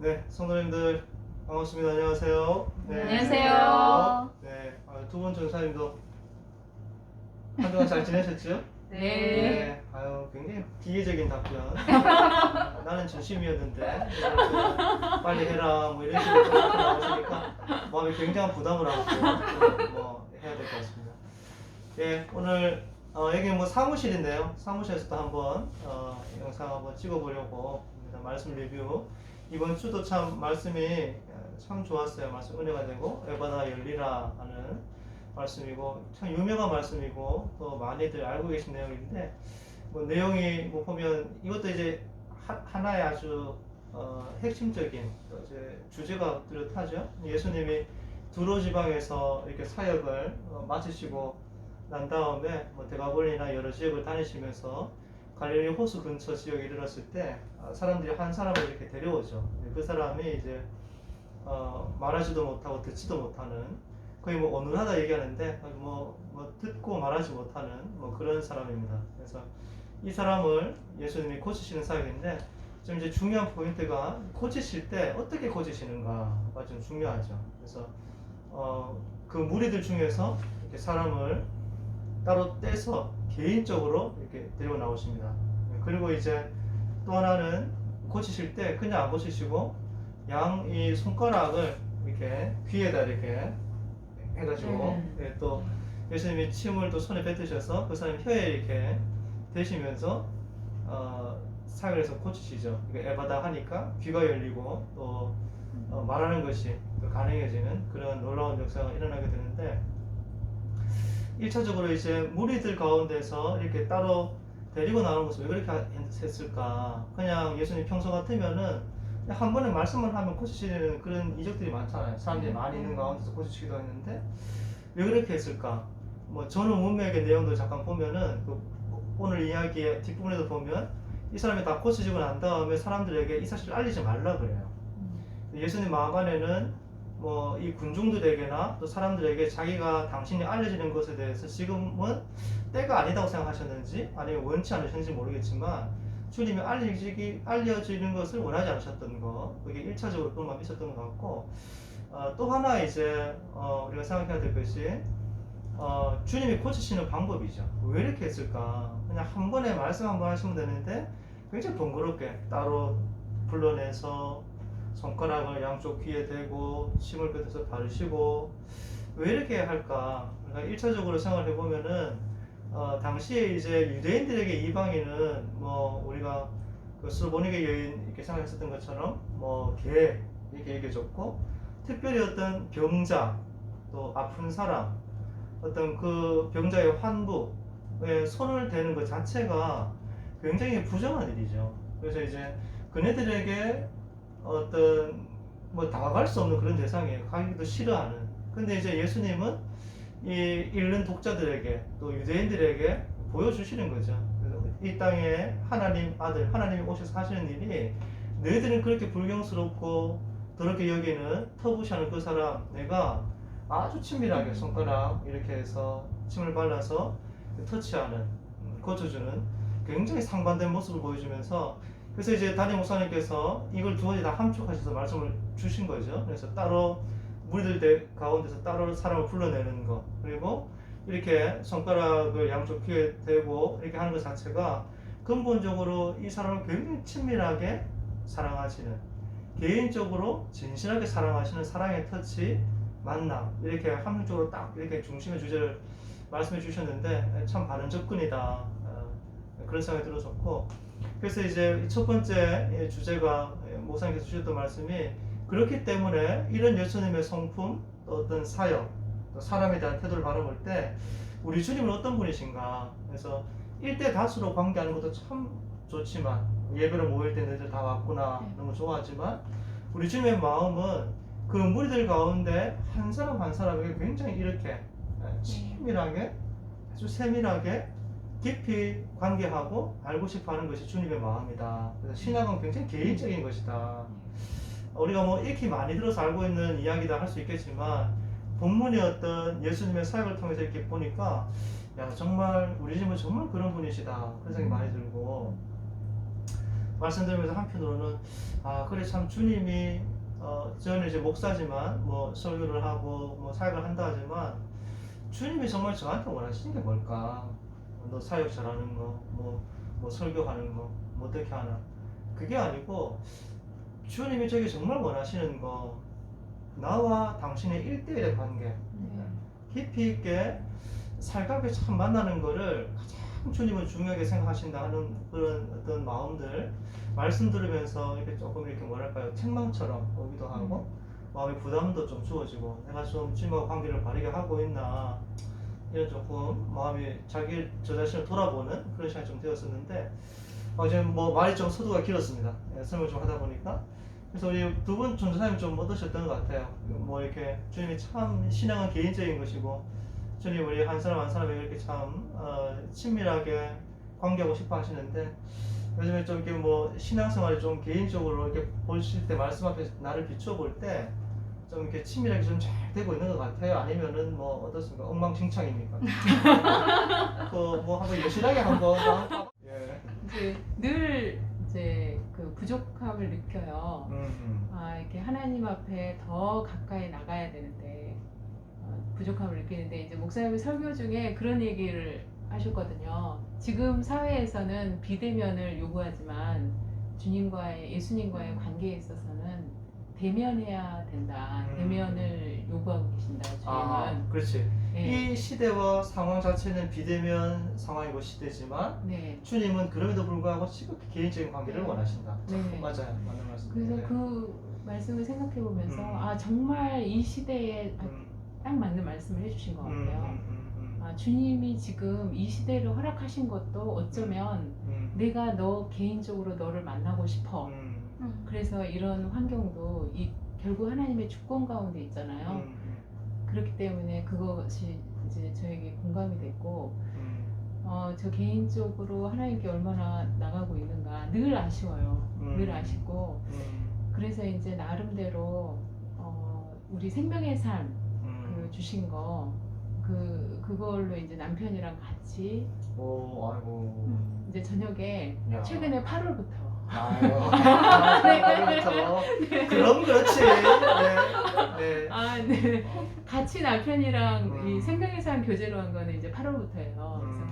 네, 성도님들 반갑습니다. 안녕하세요. 네, 안녕하세요. 네, 두 분 전사님도 한동안 잘 지내셨죠? 네. 아유, 굉장히 기계적인 답변. 나는 진심이었는데 빨리 해라 뭐 이런 식으로 나오시니까 마음에 굉장한 부담을 하고 뭐 해야 될 것 같습니다. 예, 오늘 여기 뭐 사무실인데요. 사무실에서도 한번 영상 한번 찍어보려고 합니다. 말씀 리뷰. 이번 주도 참 말씀이 참 좋았어요. 말씀 은혜가 되고 에바다 열리라 하는 말씀이고 참 유명한 말씀이고 또 많이들 알고 계신 내용인데 뭐 내용이 뭐 보면 이것도 이제 하나의 아주 핵심적인 이제 주제가 뚜렷하죠. 예수님이 두로 지방에서 이렇게 사역을 마치시고 난 다음에 뭐 데가볼리나 여러 지역을 다니시면서 갈릴리 호수 근처 지역에 이르렀을 때 사람들이 한 사람을 이렇게 데려오죠. 그 사람이 이제 말하지도 못하고 듣지도 못하는 거의 뭐 어눌하다 얘기하는데 뭐 듣고 말하지 못하는 뭐 그런 사람입니다. 그래서 이 사람을 예수님이 고치시는 사역인데 좀 이제 중요한 포인트가 고치실 때 어떻게 고치시는가가 좀 중요하죠. 그래서 그 무리들 중에서 이렇게 사람을 따로 떼서 개인적으로 이렇게 데리고 나오십니다. 그리고 이제 또 하나는 고치실 때 그냥 안 고치시고 양 이 손가락을 이렇게 귀에다 이렇게 해가지고 또 예수님이 침을 또 손에 뱉으셔서 그 사람 혀에 이렇게 대시면서 사역을 해서 고치시죠. 에바다 하니까 귀가 열리고 또 말하는 것이 또 가능해지는 그런 놀라운 역사가 일어나게 되는데 1차적으로 이제 무리들 가운데서 이렇게 따로 데리고 나오는 것을 왜 그렇게 했을까? 그냥 예수님 평소 같으면은 한 번에 말씀을 하면 고치시는 그런 이적들이 많잖아요. 사람들이 많이 있는 가운데서 고치시기도 했는데 왜 그렇게 했을까? 뭐 저는 문맥의 내용도 잠깐 보면은 그 오늘 이야기의 뒷부분에도 보면 이 사람이 다 고쳐지고 난 다음에 사람들에게 이 사실을 알리지 말라 그래요. 예수님 마음 안에는 뭐 이 군중들에게나 또 사람들에게 자기가 당신이 알려지는 것에 대해서 지금은 때가 아니다고 생각하셨는지 아니면 원치 않으셨는지 모르겠지만 주님이 알려지는 것을 원하지 않으셨던 거 그게 1차적으로 그런 마음이 있었던 것 같고 또 하나 이제 우리가 생각해야 될 것이 주님이 고치시는 방법이죠. 왜 이렇게 했을까? 그냥 한 번에 말씀 한 번 하시면 되는데 굉장히 번거롭게 따로 불러내서 손가락을 양쪽 귀에 대고 침을 뱉어서 바르시고 왜 이렇게 할까? 그러니까 1차적으로 생각을 해보면은 당시에 이제 유대인들에게 이방인은 뭐 우리가 그 술보니게 여인 이렇게 생각했었던 것처럼 뭐 개 이렇게 얘기해줬고 특별히 어떤 병자 또 아픈 사람 어떤 그 병자의 환부에 손을 대는 것 자체가 굉장히 부정한 일이죠. 그래서 이제 그네들에게 어떤 뭐 다가갈 수 없는 그런 대상이에요. 가기도 싫어하는. 근데 이제 예수님은 이 읽는 독자들에게 또 유대인들에게 보여주시는 거죠. 그래서 이 땅에 하나님 아들 하나님이 오셔서 하시는 일이 너희들은 그렇게 불경스럽고 더럽게 여기는 터부시하는 그 사람 내가 아주 친밀하게 손가락 이렇게 해서 침을 발라서 터치하는 고쳐주는 굉장히 상반된 모습을 보여주면서 그래서 이제 담임 목사님께서 이걸 두 가지 다 함축하셔서 말씀을 주신 거죠. 그래서 따로 무리들 가운데서 따로 사람을 불러내는 것 그리고 이렇게 손가락을 양쪽 귀에 대고 이렇게 하는 것 자체가 근본적으로 이 사람을 굉장히 친밀하게 사랑하시는 개인적으로 진실하게 사랑하시는 사랑의 터치 만남 이렇게 함축적으로 딱 이렇게 중심의 주제를 말씀해 주셨는데 참 바른 접근이다 그런 생각이 들어졌고 그래서 이제 첫 번째 주제가 목사님께서 주셨던 말씀이 그렇기 때문에 이런 예수님의 성품 또 어떤 사역 또 사람에 대한 태도를 바라볼 때 우리 주님은 어떤 분이신가 그래서 일대 다수로 관계하는 것도 참 좋지만 예배로 모일 때 너희들 다 왔구나 너무 좋아하지만 우리 주님의 마음은 그 무리들 가운데 한 사람 한 사람에게 굉장히 이렇게 친밀하게 아주 세밀하게 깊이 관계하고 알고 싶어 하는 것이 주님의 마음이다. 그래서 신앙은 굉장히 개인적인 것이다. 우리가 뭐 익히 많이 들어서 알고 있는 이야기다 할 수 있겠지만 본문의 어떤 예수님의 사역을 통해서 이렇게 보니까 야 정말 우리 주님은 정말 그런 분이시다 그런 생각이 많이 들고 말씀드리면서 한편으로는 아 그래 참 주님이 저는 이제 목사지만 뭐 설교를 하고 뭐 사역을 한다 하지만 주님이 정말 저한테 원하시는 게 뭘까? 너 사역 잘하는 거, 뭐 설교하는 거, 뭐 어떻게 하나? 그게 아니고 주님이 저게 정말 원하시는 거 나와 당신의 1대1의 관계 네. 깊이 있게 살갑게 참 만나는 거를 가장 주님은 중요하게 생각하신다 하는 그런 어떤 마음들 말씀 들으면서 이렇게 조금 이렇게 뭐랄까요 책망처럼 오기도 하고 마음의 부담도 좀 주어지고 내가 좀 주님과 관계를 바르게 하고 있나 이런 조금 마음이 저 자신을 돌아보는 그런 시간이 좀 되었었는데 지금 뭐 말이 좀 서두가 길었습니다. 설명 좀 하다 보니까 그래서 우리 두 분 전도사님 좀 얻으셨던 것 같아요. 뭐 이렇게 주님이 참 신앙은 개인적인 것이고 주님 우리 한 사람 한 사람에게 이렇게 참 친밀하게 관계하고 싶어 하시는데 요즘에 좀 이렇게 뭐 신앙생활이 좀 개인적으로 이렇게 보실 때 말씀 앞에 나를 비추어 볼 때 좀 이렇게 친밀하게 좀 잘 되고 있는 것 같아요. 아니면은 뭐 어떻습니까? 엉망진창입니까? 그뭐 한번 여실하게 한번 예. 이제 늘 이제 그 부족함을 느껴요. 아 이렇게 하나님 앞에 더 가까이 나가야 되는데 부족함을 느끼는데 이제 목사님의 설교 중에 그런 얘기를 하셨거든요. 지금 사회에서는 비대면을 요구하지만 예수님과의 관계에 있어서는 대면해야 된다. 대면을 요구하고 계신다. 주님은. 아, 그렇지. 네. 이 시대와 상황 자체는 비대면 상황이고 시대지만 네. 주님은 그럼에도 불구하고 지극히 개인적인 관계를 네. 원하신다. 네. 맞아요. 맞는 말씀. 그래서 네. 그 말씀을 생각해 보면서 음. 아 정말 이 시대에 음, 딱 맞는 말씀을 해주신 것 같아요. 음. 아, 주님이 지금 이 시대를 허락하신 것도 어쩌면 내가 너 개인적으로 너를 만나고 싶어. 그래서 이런 환경도 결국 하나님의 주권 가운데 있잖아요. 그렇기 때문에 그것이 이제 저에게 공감이 됐고, 저 개인적으로 하나님께 얼마나 나가고 있는가 늘 아쉬워요. 늘 아쉽고, 그래서 이제 나름대로 우리 생명의 삶 주신 거 그걸로 이제 남편이랑 같이 오, 아이고. 이제 저녁에 야. 최근에 8월부터 아유. 그렇죠. 그럼 그렇지. 네. 네. 같이 남편이랑 이 음. 생명의 삶 교제로 한 거는 이제 8월부터예요. 그래서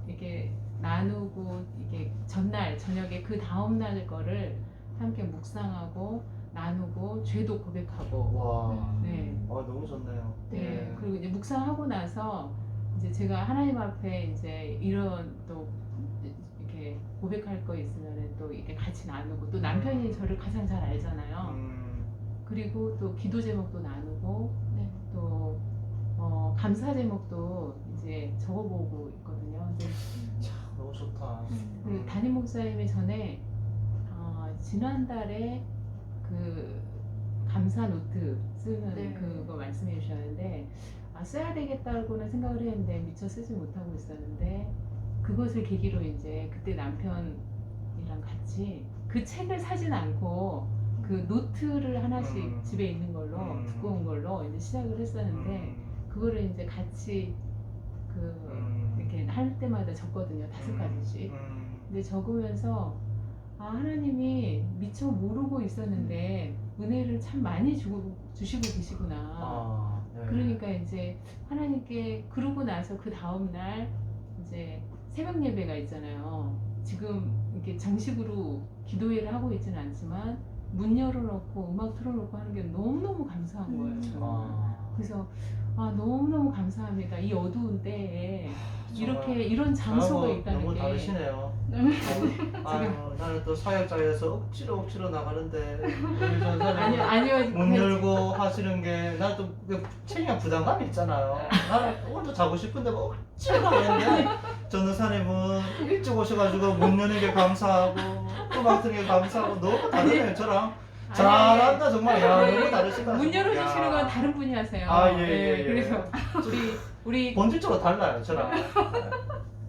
이게 나누고 이게 전날 저녁에 그 다음 날 거를 함께 묵상하고 나누고 죄도 고백하고. 와. 네. 너무 좋네요. 네. 그리고 이제 묵상하고 나서 이제 제가 하나님 앞에 이제 이런 또 이렇게 고백할 거 있으면 또 이렇게 같이 나누고 또 남편이 저를 가장 잘 알잖아요. 그리고 또 기도 제목도 나누고 또 감사 제목도 이제 적어보고 있거든요. 근데 참 너무 좋다. 그 담임 목사님이 전에 지난달에 그 감사 노트 쓰는 네. 그거 말씀해 주셨는데 써야 되겠다고는 생각을 했는데 미처 쓰지 못하고 있었는데 그것을 계기로 이제 그때 남편이랑 같이 그 책을 사진 않고 그 노트를 하나씩 집에 있는 걸로 두꺼운 걸로 이제 시작을 했었는데 그거를 이제 같이 이렇게 할 때마다 적거든요. 5가지씩. 근데 적으면서 하나님이 미처 모르고 있었는데 은혜를 참 많이 주시고 계시구나. 네. 그러니까 이제 하나님께 그러고 나서 그 다음 날 이제 새벽 예배가 있잖아요. 지금 이렇게 정식으로 기도회를 하고 있지는 않지만 문 열어놓고 음악 틀어놓고 하는 게 너무너무 감사한 거예요. 저는. 그래서 너무너무 감사합니다. 이 어두운 때에 이렇게 이런 장소가 있다는 너무 게 다르시네요. 나는 또 사역자에서 억지로 나가는데 우리 전사님 아니요 문 열고 하시는 게 나도 책임감 부담감이 있잖아요. 나는 오늘도 자고 싶은데 뭐 억지로 나가는데 전사님은 일찍 오셔가지고 문 여는 게 감사하고 음악 듣는 게 감사하고 너무 다르네요. 저랑 잘한다 정말. 야, 너무 다르시다. 문 열어주시는 야. 건 다른 분이 하세요. 예. 그래서 우리 본질적으로 달라요 저랑.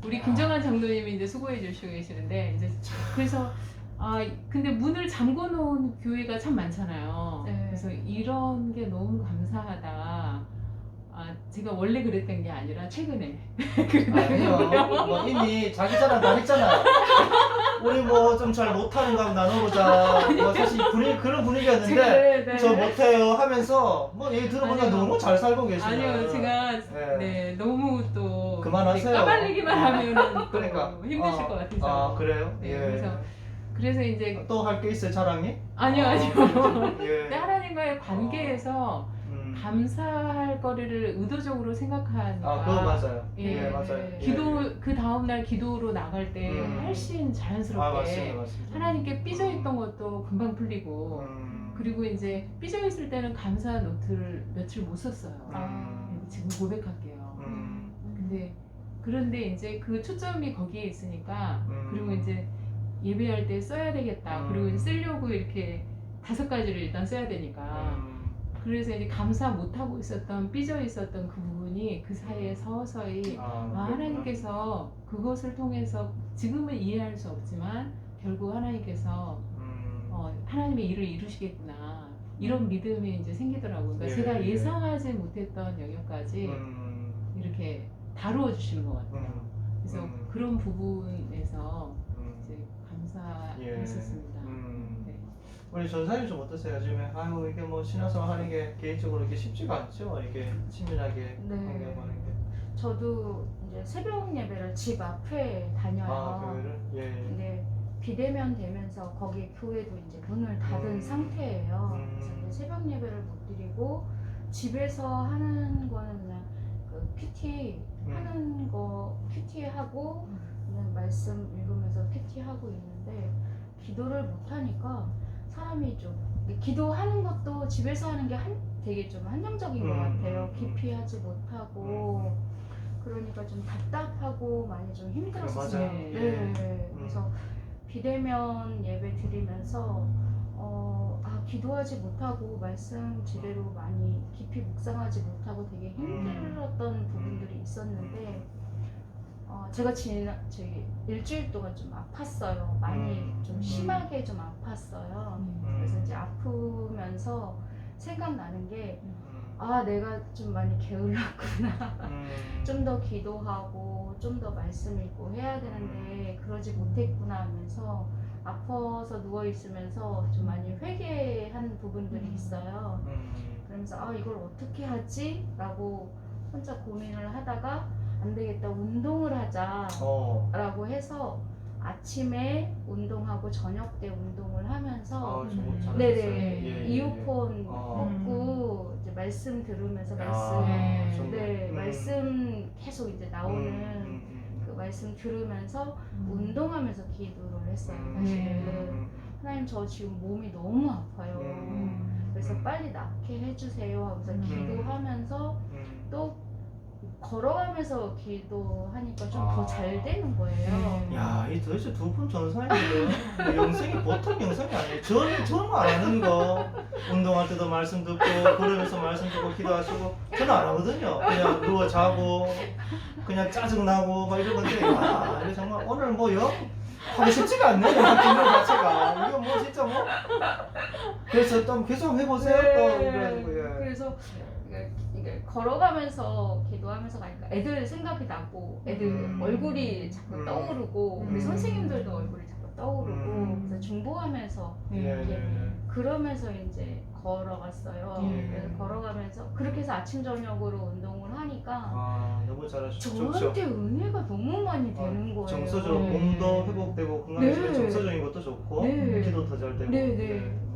우리 김정환 장로님이 이제 수고해 주시고 계시는데 이제 그래서 근데 문을 잠궈 놓은 교회가 참 많잖아요. 네. 그래서 이런 게 너무 감사하다. 제가 원래 그랬던 게 아니라 최근에 아니요. 뭐 이미 자기 자랑 다 했잖아요. 우리 뭐 좀 잘 못하는 거 한번 나눠보자. 뭐 사실 그런 분위기였는데 네. 저 못해요 하면서 뭐 얘기 들어보니까 아니요. 너무 잘 살고 계시네요. 아니요, 제가 네. 너무 또 그만하세요. 까발리기만 하면은 그러니까 힘드실 것 같아서. 그래요? 네, 예. 그래서 이제 또 할 게 있어요, 자랑이? 아니요. 예. 근데 하나님과의 관계에서 감사할 거리를 의도적으로 생각하니까. 그거 맞아요. 예, 맞아요. 기도 그 다음 날 기도로 나갈 때 훨씬 자연스럽게 맞습니다. 하나님께 삐져 있던 것도 금방 풀리고. 그리고 이제 삐져 있을 때는 감사 노트를 며칠 못 썼어요. 지금 고백할게요. 근데 그런데 이제 그 초점이 거기에 있으니까 그리고 이제 예배할 때 써야 되겠다. 그리고 이제 쓰려고 이렇게 5가지를 일단 써야 되니까. 그래서 이제 감사 못하고 있었던 삐져 있었던 그 부분이 그 사이에 서서히 하나님께서 그것을 통해서 지금은 이해할 수 없지만 결국 하나님께서 하나님의 일을 이루시겠구나 이런 믿음이 이제 생기더라고요. 그러니까 제가 예상하지 못했던 영역까지 이렇게 다루어 주시는 것 같아요. 그래서 그런 부분에서 이제 감사했었습니다. 네. 우리 전사님 좀 어떠세요? 요즘에 이게 뭐 신앙생활 하는 게 개인적으로 이게 쉽지가 않죠? 이게 친밀하게 관계하는 게. 저도 이제 새벽 예배를 집 앞에 다녀요. 교회를? 예. 근데 비대면 되면서 거기 교회도 이제 문을 닫은 상태예요. 그래서 이제 새벽 예배를 못 드리고 집에서 하는 거는 그냥 그 PT 하는 거 PT 하고 그냥 말씀 읽으면서 PT 하고 있는데 기도를 못 하니까 사람이 좀 기도하는 것도 집에서 하는 게 되게 좀 한정적인 것 같아요. 깊이 하지 못하고 그러니까 좀 답답하고 많이 좀 힘들었어요. 네. 그래서 비대면 예배 드리면서 기도하지 못하고 말씀 제대로 많이 깊이 묵상하지 못하고 되게 힘들었던 부분들이 있었는데 제가 저기 일주일 동안 좀 아팠어요. 많이 좀 심하게 좀 아팠어요. 그래서 이제 아프면서 생각나는 게 내가 좀 많이 게을렀구나. 좀 더 기도하고 좀 더 말씀 읽고 해야 되는데 그러지 못했구나 하면서 아파서 누워 있으면서 좀 많이 회개한 부분들이 있어요. 그러면서 이걸 어떻게 하지? 라고 혼자 고민을 하다가 안 되겠다, 운동을 하자 라고 해서 아침에 운동하고 저녁 때 운동을 하면서 네네 이어폰 꽂고 이제 말씀 들으면서 말씀 계속 이제 나오는 그 말씀 들으면서 운동하면서 기도를 했어요. 사실은 하나님 저 지금 몸이 너무 아파요. 그래서 빨리 낫게 해주세요 하면서 기도하면서 또 걸어가면서 기도하니까 좀 더 잘 되는 거예요. 야, 이 도대체 두 분 전사님들 영성이 보통 영성이 아니에요. 저는 안 하는 거. 운동할 때도 말씀 듣고 걸으면서 말씀 듣고 기도하시고 저는 안 하거든요. 그냥 누워 자고 그냥 짜증 나고 막 이러는데 이거 정말 오늘 뭐요? 하기 쉽지가 않네요. 기도 자체가 이거 뭐 진짜 뭐. 그래서 좀 계속 해보세요. 또 그래가지고 그래서 이게 걸어가면서 기도하면서 가니까 애들 생각이 나고 애들 얼굴이 자꾸 떠오르고 우리 선생님들도 얼굴이 자꾸 떠오르고 그래서 중보하면서 그러면서 이제 걸어갔어요. 그래서 걸어가면서 그렇게 해서 아침 저녁으로 운동을 하니까 너무 잘하셨죠. 저한테 은혜가 너무 많이 되는 거예요. 정서적으로 몸도 회복되고 건강해지면 정서적인 것도 좋고 기도 더 잘 되고.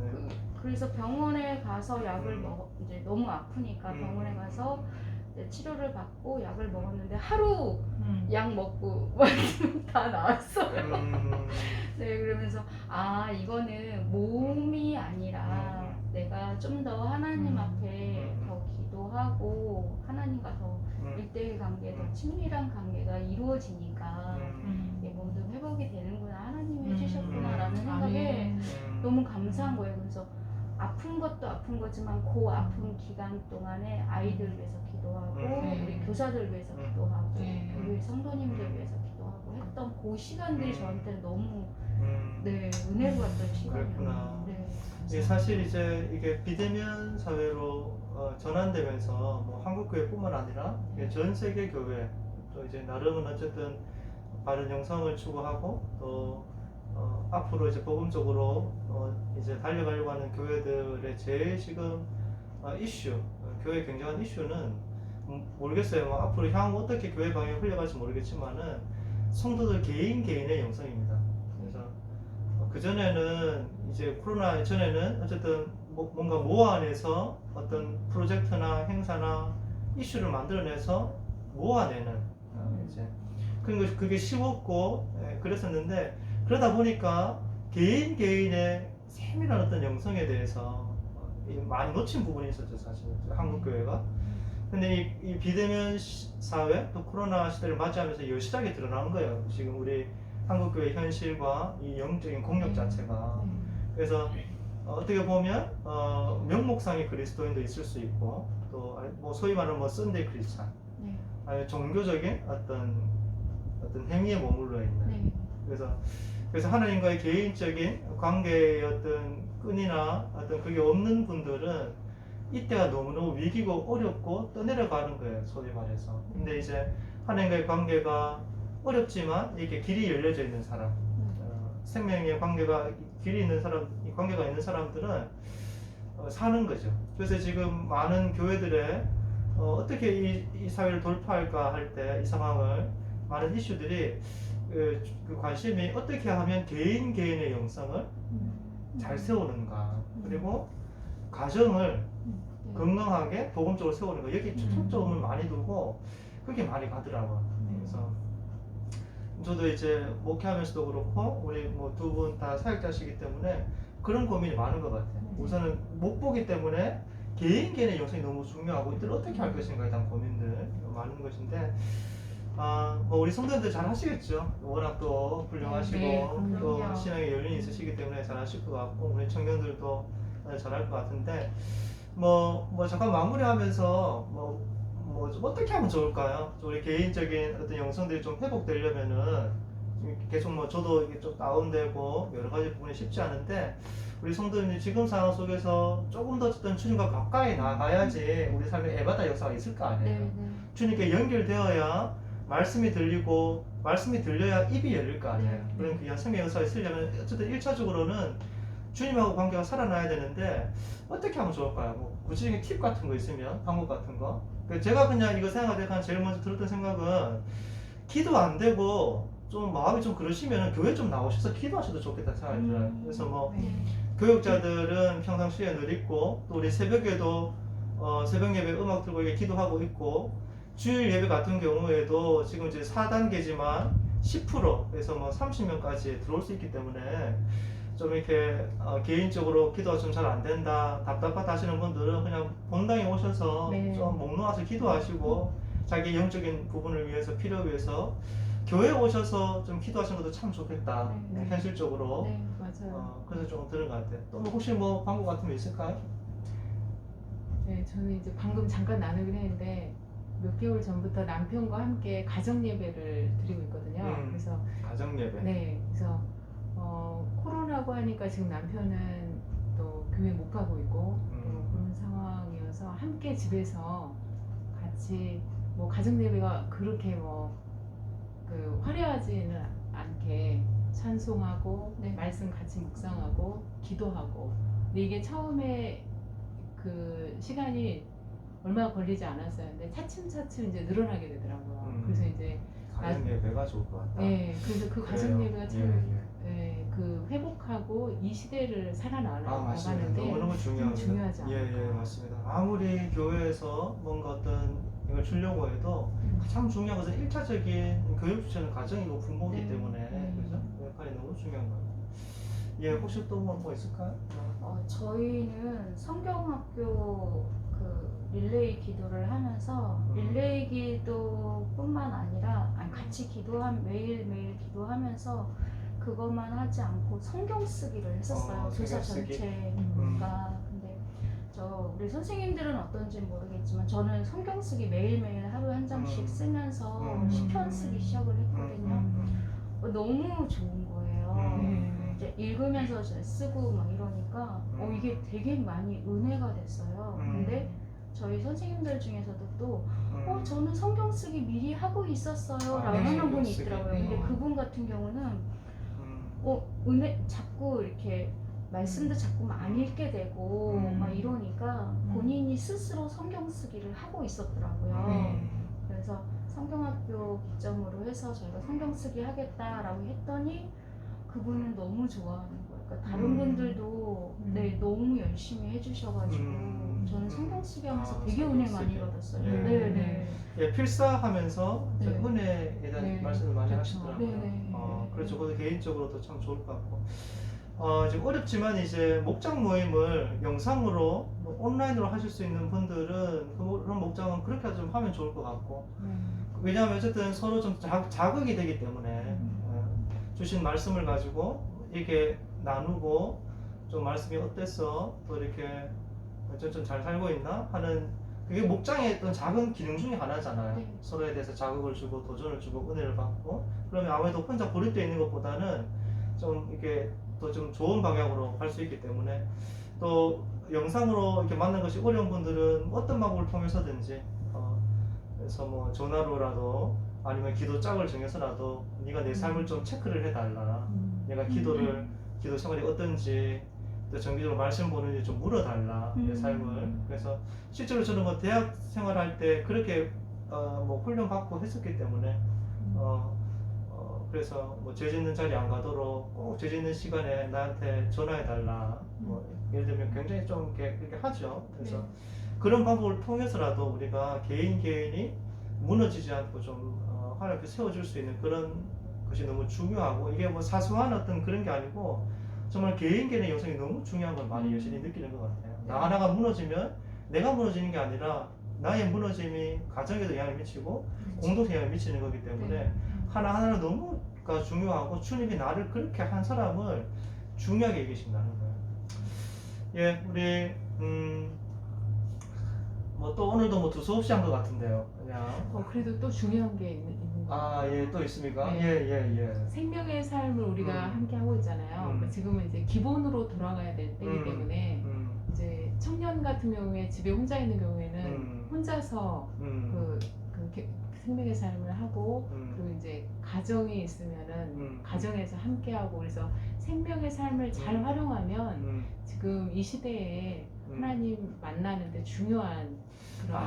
그래서 병원에 가서 약을 이제 너무 아프니까 병원에 가서 이제 치료를 받고 약을 먹었는데 하루 약 먹고 다 나았어요. 네, 그러면서 이거는 몸이 아니라 내가 좀 더 하나님 앞에 더 기도하고 하나님과 더 1대1 관계, 더 친밀한 관계가 이루어지니까 이게 모두 회복이 되는구나, 하나님이 해주셨구나라는 생각에 너무 감사한 거예요. 그래서 아픈 것도 아픈 거지만 그 아픈 기간 동안에 아이들 위해서 기도하고 우리 교사들 위해서 기도하고 우리 성도님들 위해서 기도하고 했던 그 시간들이 저한테는 너무 은혜로웠던 시간이었어요. 예, 사실 이제 이게 비대면 사회로 전환되면서 뭐 한국 교회뿐만 아니라 전 세계 교회 또 이제 나름은 어쨌든 바른 영성을 추구하고 또 앞으로 이제 복음적으로 이제 달려가려고 하는 교회들의 제일 지금 이슈, 교회 굉장한 이슈는 모르겠어요. 뭐 앞으로 향후 어떻게 교회 방향이 흘러갈지 모르겠지만은 성도들 개인의 영성입니다. 그래서 그전에는 이제 코로나 전에는 어쨌든 뭔가 모아내서 어떤 프로젝트나 행사나 이슈를 만들어내서 모아내는 이제 그러니까 그게 쉬웠고 그랬었는데 그러다 보니까 개인의 세밀한 어떤 영성에 대해서 많이 놓친 부분이 있었죠 사실 한국 교회가. 근데 이 비대면 사회 또 코로나 시대를 맞이하면서 여실하게 드러난 거예요. 지금 우리 한국 교회 현실과 이 영적인 공력 자체가. 그래서 어떻게 보면 명목상의 그리스도인도 있을 수 있고 또 뭐 소위 말하는 뭐 썬데이 크리스찬, 아니 종교적인 어떤 행위에 머물러 있는. 그래서 하나님과의 개인적인 관계의 어떤 끈이나 어떤 그게 없는 분들은 이때가 너무너무 위기고 어렵고 떠내려가는 거예요, 소위 말해서. 근데 이제 하나님과의 관계가 어렵지만 이렇게 길이 열려져 있는 사람, 생명의 관계가 길이 있는 사람, 이 관계가 있는 사람들은 사는 거죠. 그래서 지금 많은 교회들의 어떻게 이 사회를 돌파할까 할 때 이 상황을 많은 이슈들이 그 관심이 어떻게 하면 개인의 영성을 잘 세우는가, 그리고 가정을 건강하게 복음적으로 세우는 거, 여기 초점을 많이 두고 그게 많이 가더라고요. 그래서 저도 이제 목회하면서도 그렇고 우리 뭐 두 분 다 사역자시기 때문에 그런 고민이 많은 것 같아요. 우선은 못 보기 때문에 개인의 영성이 너무 중요하고 이들 어떻게 할 것인가에 대한 고민들 많은 것인데 뭐 우리 성도님들 잘 하시겠죠. 워낙 또 훌륭하시고 또 신앙의 연륜이 있으시기 때문에 잘 하실 것 같고 우리 청년들도 잘 할 것 같은데 뭐 잠깐 마무리하면서 뭐 좀 어떻게 하면 좋을까요? 우리 개인적인 어떤 영성들이 좀 회복되려면은 계속 뭐 저도 이게 좀 다운되고 여러 가지 부분이 쉽지 않은데 우리 성도님이 지금 상황 속에서 조금 더 어떤 주님과 가까이 나가야지 우리 삶에 에바다 역사가 있을 거 아니에요. 주님께 연결되어야 말씀이 들리고 말씀이 들려야 입이 열릴 거 아니에요. 그런 귀한 생명 역사가 있으려면 어쨌든 1차적으로는 주님하고 관계가 살아나야 되는데 어떻게 하면 좋을까요? 뭐 구체적인 팁 같은 거 있으면 방법 같은 거. 제가 그냥 이거 생각할 때 제일 먼저 들었던 생각은 기도 안 되고 좀 마음이 좀 그러시면 교회 좀 나오셔서 기도하셔도 좋겠다 생각이 들어요. 그래서 뭐 교육자들은 평상시에 늘 있고 또 우리 새벽에도 새벽 예배 음악 들고 이게 기도하고 있고 주일 예배 같은 경우에도 지금 이제 4단계지만 10%에서 뭐 30명까지 들어올 수 있기 때문에 좀 이렇게 개인적으로 기도가 좀 잘 안 된다, 답답하다 하시는 분들은 그냥 본당에 오셔서 좀 목 놓아서 기도하시고 자기 영적인 부분을 위해서 필요를 위해서 교회에 오셔서 좀 기도하시는 것도 참 좋겠다. 현실적으로. 맞아요. 그래서 좀 들은 것 같아요. 또 혹시 뭐 방법 같은 거 있을까요? 네, 저는 이제 방금 잠깐 나누긴 했는데 몇 개월 전부터 남편과 함께 가정 예배를 드리고 있거든요. 그래서 가정 예배. 네, 그래서 코로나고 하니까 지금 남편은 또 교회 못 가고 있고 또 그런 상황이어서 함께 집에서 같이 뭐 가정 예배가 그렇게 뭐 그 화려하지는 않게 찬송하고 말씀 같이 묵상하고 기도하고 근데 이게 처음에 그 시간이 얼마 걸리지 않았어요. 근데 차츰차츰 이제 늘어나게 되더라고요. 그래서 이제 가정 예배가 좋을 것 같다. 네, 그래서 그 가정 예배가 참 그 회복하고 이 시대를 살아나가는데 너무너무 중요하지 않을까. 예, 맞습니다. 아무리 교회에서 뭔가 어떤 이걸 주려고 해도 참 중요한 것은 1차적인 교육 주체는 가정이고 부모이기 때문에 그죠? 역할이 너무 중요한 거예요. 예, 혹시 또 뭐 있을까요? 저희는 성경학교 그 릴레이 기도를 하면서 릴레이 기도뿐만 아니라 같이 매일매일 기도하면서 그것만 하지 않고 성경 쓰기를 했었어요. 교사 전체가. 근데 우리 선생님들은 어떤지 모르겠지만 저는 성경 쓰기 매일매일 하루에 한 장씩 쓰면서 시편 쓰기 시작을 했거든요. 너무 좋은 거예요. 이제 읽으면서 이제 쓰고 막 이러니까 이게 되게 많이 은혜가 됐어요. 근데 저희 선생님들 중에서도 또 저는 성경 쓰기 미리 하고 있었어요 라고 하는 분이 있더라고요. 근데 그분 같은 경우는 은혜 자꾸 이렇게 말씀도 자꾸 안 읽게 되고 막 이러니까 본인이 스스로 성경 쓰기를 하고 있었더라고요. 그래서 성경학교 기점으로 해서 저희가 성경 쓰기 하겠다라고 했더니 그분은 너무 좋아하는 거예요. 그러니까 다른 분들도 네, 너무 열심히 해주셔가지고 저는 성경 쓰기 하면서 되게 은혜 많이 받았어요. 네. 예, 필사하면서 네. 은혜에 대한 네. 말씀을 많이 그렇죠. 하시더라고요. 네. 그렇죠. 그것도 개인적으로도 참 좋을 것 같고. 지금 어렵지만 이제 목장 모임을 영상으로 온라인으로 하실 수 있는 분들은 그런 목장은 그렇게 좀 하면 좋을 것 같고. 왜냐하면 어쨌든 서로 좀 자극이 되기 때문에 주신 말씀을 가지고 이렇게 나누고 좀 말씀이 어땠어? 또 이렇게 좀 잘 살고 있나? 하는 그게 목장의 어떤 작은 기능 중에 하나잖아요. 네. 서로에 대해서 자극을 주고 도전을 주고 은혜를 받고 그러면 아무래도 혼자 고립되어 있는 것보다는 좀 이렇게 또 좀 좋은 방향으로 갈 수 있기 때문에 또 영상으로 이렇게 만난 것이 어려운 분들은 어떤 방법을 통해서든지 그래서 뭐 전화로라도 아니면 기도 짝을 정해서라도 네가 내 삶을 좀 체크를 해달라. 내가 기도 생활이 어떤지 또 정기적으로 말씀 보는지 좀 물어달라. 내 삶을. 그래서 실제로 저는 뭐 대학 생활할 때 그렇게 뭐 훈련 받고 했었기 때문에 그래서 뭐 죄 짓는 자리 안 가도록 꼭 죄 짓는 시간에 나한테 전화해달라. 뭐 예를 들면 굉장히 좀 이렇게 하죠. 그래서 그런 방법을 통해서라도 우리가 개인이 무너지지 않고 좀 하나님께 세워줄 수 있는 그런 것이 너무 중요하고 이게 뭐 사소한 어떤 그런 게 아니고 정말 개인의 영성이 너무 중요한 걸 많이 여전히 느끼는 것 같아요. 나 하나가 무너지면 내가 무너지는 게 아니라 나의 무너짐이 가정에도 영향을 미치고 공동체에 영향을 미치는 거기 때문에 하나하나는 너무가 중요하고 주님이 나를 그렇게 한 사람을 중요하게 여기신다는 거예요. 예, 우리 뭐 또 오늘도 뭐 두서없이 한 것 같은데요. 그냥. 그래도 또 중요한 게 있는 예, 또 있습니까? 네. 예. 생명의 삶을 우리가 함께 하고 있잖아요. 그러니까 지금은 이제 기본으로 돌아가야 될 때이기 때문에 이제 청년 같은 경우에 집에 혼자 있는 경우에는 혼자서 그 생명의 삶을 하고 그리고 이제 가정이 있으면은 가정에서 함께 하고 그래서 생명의 삶을 잘 활용하면 지금 이 시대에 하나님 만나는데 중요한 그런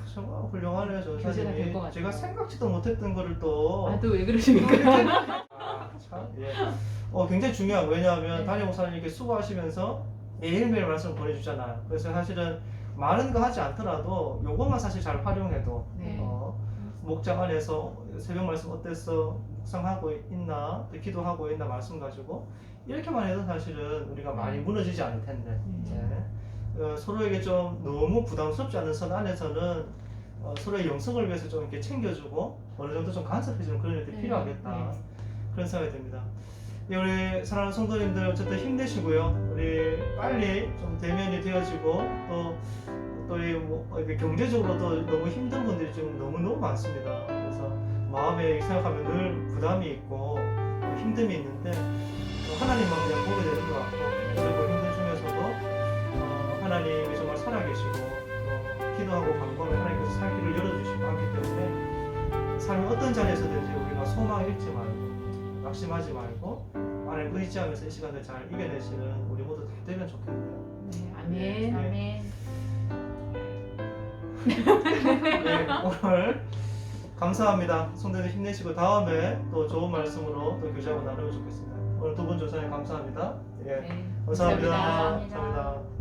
정말 훌륭하네요. 저 교제가 될 것 사진이 같아요. 제가 생각지도 못했던 거를 또 또 왜 그러십니까? 참, 예. 굉장히 중요한 왜냐하면 네. 담임 목사님 이렇게 수고하시면서 매일매일 말씀을 보내주잖아요. 그래서 사실은 많은 거 하지 않더라도 요것만 사실 잘 활용해도 네. 목장 안에서 새벽 말씀 어땠어? 묵상하고 있나? 또 기도하고 있나? 말씀 가지고 이렇게만 해도 사실은 우리가 많이 무너지지 않을 텐데 서로에게 좀 너무 부담스럽지 않은 선 안에서는 서로의 영성을 위해서 좀 이렇게 챙겨주고 어느 정도 좀 간섭해주는 그런 일들이 필요하겠다 그런 생각이 듭니다. 우리 사랑하는 성도님들 어쨌든 힘내시고요. 우리 빨리 좀 대면이 되어지고 또 이렇게 경제적으로도 너무 힘든 분들이 지금 너무 많습니다. 그래서 마음에 생각하면 늘 부담이 있고 힘듦이 있는데 하나님만 그냥 보게 되는 것 같고 그리고 힘든 중에서도 하나님이 정말 살아계시고 기도하고 간구하면 하나님께서 살 길을 열어주시고 하기 때문에 삶의 어떤 자리에서든지 우리가 소망 잃지 말고 낙심하지 말고 하나님 의지하면서 이 시간을 잘 이겨내시는 우리 모두 다 되면 좋겠네요. 네, 아멘. 네, 오늘 감사합니다. 성도님 힘내시고 다음에 또 좋은 말씀으로 또 교제하고 나누면 좋겠습니다. 오늘 두 분 조사님 감사합니다. 예, 네, 감사합니다. 감사합니다. 감사합니다.